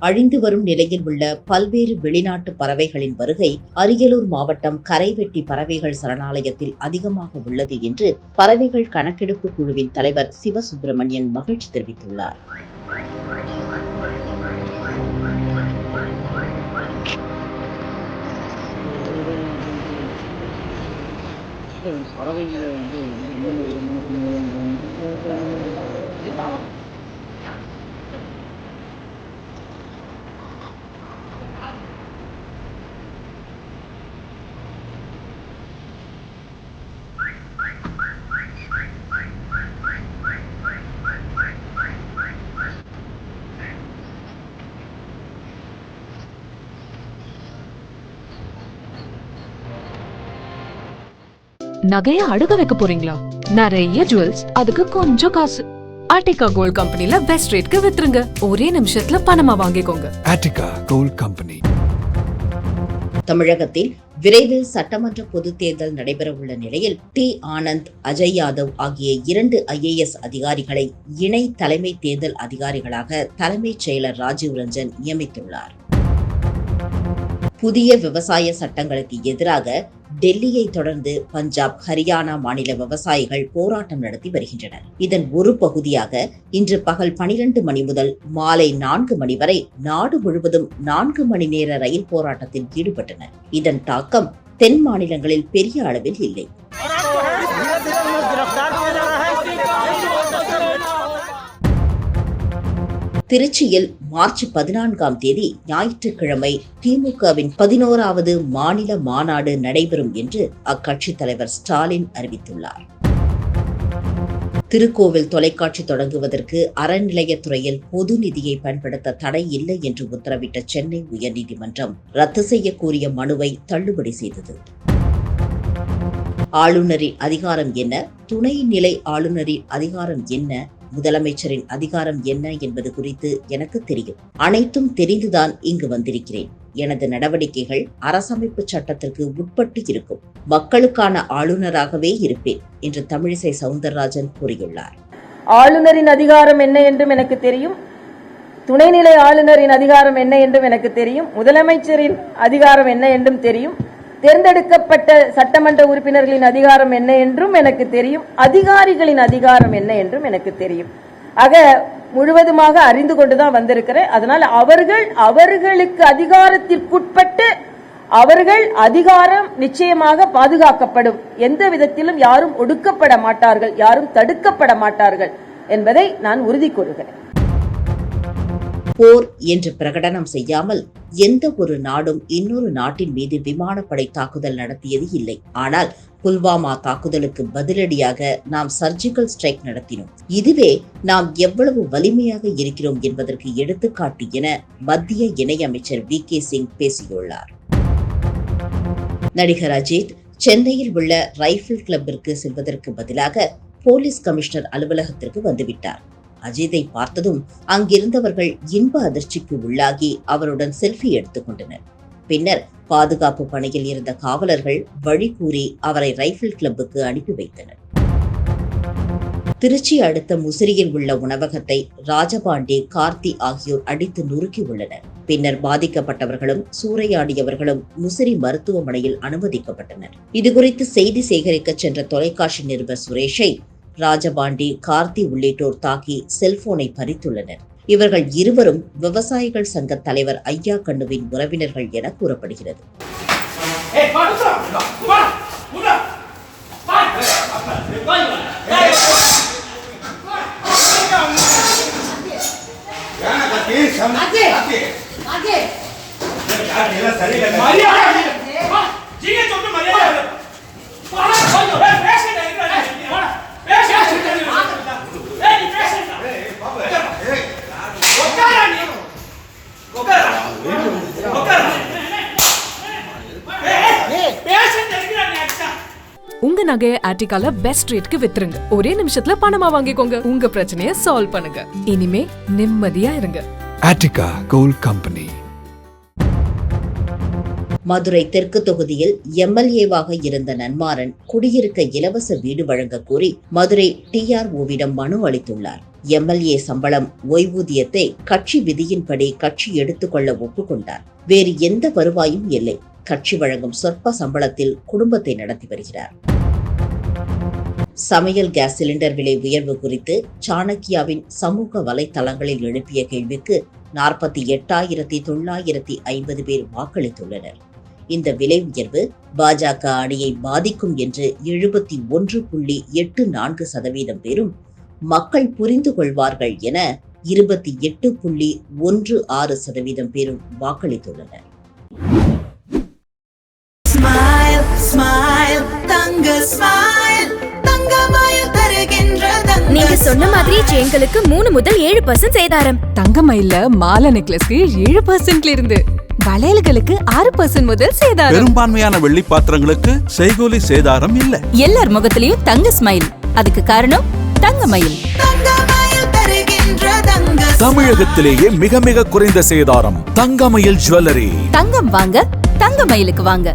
அழிந்து வரும் நிலையில் உள்ள பல்வேறு வெளிநாட்டு பறவைகளின் வருகை அரியலூர் மாவட்டம் கரைவெட்டி பறவைகள் சரணாலயத்தில் அதிகமாக உள்ளது என்று பறவைகள் கணக்கெடுப்பு குழுவின் தலைவர் சிவசுப்பிரமணியன் மகிழ்ச்சி தெரிவித்துள்ளார். நகைய அடுக்க வைக்க போறீங்களா? நிறைய ஜுவல்ஸ், அதுக்கு கொஞ்சம் காசு. ஆர்டிகா கோல்ட் கம்பெனில பெஸ்ட் ரேட்க்கு வித்துருங்க. ஒரே நிமிஷத்துல பணமா வாங்கிக்கோங்க. ஆர்டிகா கோல்ட் கம்பெனி. தமிழகத்தில் விரைவில் சட்டமன்ற பொதுத் தேர்தல் நடைபெறவுள்ள நிலையில் டி. ஆனந்த், அஜய் யாதவ் ஆகிய 2 IAS அதிகாரிகளை இணை தலைமை தேர்தல் அதிகாரிகளாக தலைமைச் செயலர் ராஜீவ் ரஞ்சன் நியமித்துள்ளார். புதிய விவசாய சட்டங்களுக்கு எதிராக டெல்லியை தொடர்ந்து பஞ்சாப், ஹரியானா மாநில விவசாயிகள் போராட்டம் நடத்தி வருகின்றனர். இதன் ஒரு பகுதியாக இன்று பகல் 12 மணி முதல் மாலை 4 மணி வரை நாடு முழுவதும் 4 மணி நேர ரயில் போராட்டத்தில் ஈடுபட்டனர். இதன் தாக்கம் தென் மாநிலங்களில் பெரிய அளவில் இல்லை. திருச்சியில் மார்ச் 14ஆம் தேதி ஞாயிற்றுக்கிழமை திமுகவின் 11வது மாநில மாநாடு நடைபெறும் என்று அக்கட்சி தலைவர் ஸ்டாலின் அறிவித்துள்ளார். திருக்கோவில் தொலைக்காட்சி தொடங்குவதற்கு அறநிலையத்துறையில் பொது நிதியை பயன்படுத்த தடை இல்லை என்று உத்தரவிட்ட சென்னை உயர்நீதிமன்றம் ரத்து செய்ய கோரிய மனுவை தள்ளுபடி செய்தது. ஆளுநரின் அதிகாரம் என்ன, துணைநிலை ஆளுநரின் அதிகாரம் என்ன, முதலமைச்சரின் அதிகாரம் என்ன என்பது குறித்து எனக்கு தெரியும். அனைத்தும் தெரிந்துதான் இங்கு வந்திருக்கிறேன். எனது நடவடிக்கைகள் அரசமைப்பு சட்டத்திற்கு உட்பட்டு இருக்கும். மக்களுக்கான ஆளுநராகவே இருப்பேன் என்று தமிழிசை சவுந்தரராஜன் கூறியுள்ளார். ஆளுநரின் அதிகாரம் என்ன என்றும் எனக்கு தெரியும். துணைநிலை ஆளுநரின் அதிகாரம் என்ன என்றும் எனக்கு தெரியும். முதலமைச்சரின் அதிகாரம் என்ன என்றும் தெரியும். தேர்ந்தெடுக்கப்பட்ட சட்டமன்ற உறுப்பினர்களின் அதிகாரம் என்ன என்றும் எனக்கு தெரியும். அதிகாரிகளின் அதிகாரம் என்ன என்றும் எனக்கு தெரியும். ஆக முழுவதுமாக அறிந்து கொண்டுதான் வந்திருக்கிறேன். அதனால் அவர்களுக்கு அதிகாரத்திற்குட்பட்டு அவர்கள் அதிகாரம் நிச்சயமாக பாதுகாக்கப்படும். எந்த விதத்திலும் யாரும் ஒடுக்கப்பட மாட்டார்கள், யாரும் தடுக்கப்பட மாட்டார்கள் என்பதை நான் உறுதி கூறுகிறேன். போர் என்று பிரகடனம் செய்யாமல் எந்த ஒரு நாடும் இன்னொரு நாட்டின் மீது விமானப்படை தாக்குதல் நடத்தியது இல்லை. ஆனால் புல்வாமா தாக்குதலுக்கு பதிலடியாக நாம் சர்ஜிக்கல் ஸ்ட்ரைக் நடத்தினோம். இதுவே நாம் எவ்வளவு வலிமையாக இருக்கிறோம் என்பதற்கு எடுத்துக்காட்டு என மத்திய இணையமைச்சர் VK சிங் பேசியுள்ளார். நடிகர் அஜித் சென்னையில் உள்ள ரைபிள் கிளப்பிற்கு செல்வதற்கு பதிலாக போலீஸ் கமிஷனர் அலுவலகத்திற்கு வந்துவிட்டார். அஜித்தை பார்த்ததும் அங்கிருந்தவர்கள் இன்ப அதிர்ச்சிக்கு உள்ளாகி அவருடன் செல்ஃபி எடுத்துக் கொண்டனர். பின்னர் பாதுகாப்பு பணியில் இருந்த காவலர்கள் வழி கூறி அவரை ரைபிள் கிளப்புக்கு அனுப்பி வைத்தனர். திருச்சி அடுத்த முசிறியில் உள்ள உணவகத்தை ராஜபாண்டி, கார்த்தி ஆகியோர் அடித்து நொறுக்கி உள்ளனர். பின்னர் பாதிக்கப்பட்டவர்களும் சூறையாடியவர்களும் முசிறி மருத்துவமனையில் அனுமதிக்கப்பட்டனர். இதுகுறித்து செய்தி சேகரிக்க சென்ற தொலைக்காட்சி நிருபர் சுரேஷை ராஜபாண்டி, கார்த்தி உள்ளிட்டோர் தாக்கி செல்போனை பறித்துள்ளனர். இவர்கள் இருவரும் விவசாயிகள் சங்க தலைவர் ஐயா கண்ணுவின் உறவினர்கள் என கூறப்படுகிறது. உங்க நகையை ஆர்டிகால பெஸ்ட் ரேட்க்கு வித்துருங்க. ஒரே நிமிஷத்துல பணமா வாங்கிக்கோங்க. உங்க பிரச்சனையை சால்வ் பண்ணுங்க. இனிமே நிம்மதியா இருங்க. ஆர்டிகா கோல்ட் கம்பெனி. மதுரை தெற்கு தொகுதியில் MLA-வாக இருந்த நன்மாறன் குடியிருக்க இலவச வீடு வழங்க கோரி மதுரை TRO-விடம் மனு அளித்துள்ளார். எம்எல்ஏ சம்பளம், ஓய்வூதியத்தை கட்சி விதியின்படி கட்சி எடுத்துக்கொள்ள ஒப்புக்கொண்டார். வேறு எந்த வருவாயும் இல்லை. கட்சி வழங்கும் சொற்ப சம்பளத்தில் குடும்பத்தை நடத்தி வருகிறார். சமையல் கேஸ் சிலிண்டர் விலை உயர்வு குறித்து சாணக்கியாவின் சமூக வலைதளங்களில் எழுப்பிய கேள்விக்கு 48,950 பேர் வாக்களித்துள்ளனர். இந்த விலை உயர்வு பாஜக அணியை பாதிக்கும் என்று 71.84% பேரும், மக்கள் புரிந்து கொள்வார்கள் என 28.16% பேரும் வாக்களித்துள்ளனர். நீங்க சொன்ன மாதிரி செயின்களுக்கு 3 முதல் 7% சேதாரம். தங்கமயில மாலை நெக்லஸ்க்கு 7% இருந்து, வளையல்களுக்கு 6% முதல் சேதாரம். பெரும்பான்மையான வெள்ளி பாத்திரங்களுக்கு செய்கூலி சேதாரம் இல்ல. எல்லார் முகத்திலையும் தங்க ஸ்மைல். அதுக்கு காரணம் தங்கமயில். தமிழகத்திலேயே மிக மிக குறைந்த சேதாரம் தங்கமயில் ஜுவல்லரி. தங்கம் வாங்க, தங்கமயிலுக்கு வாங்க.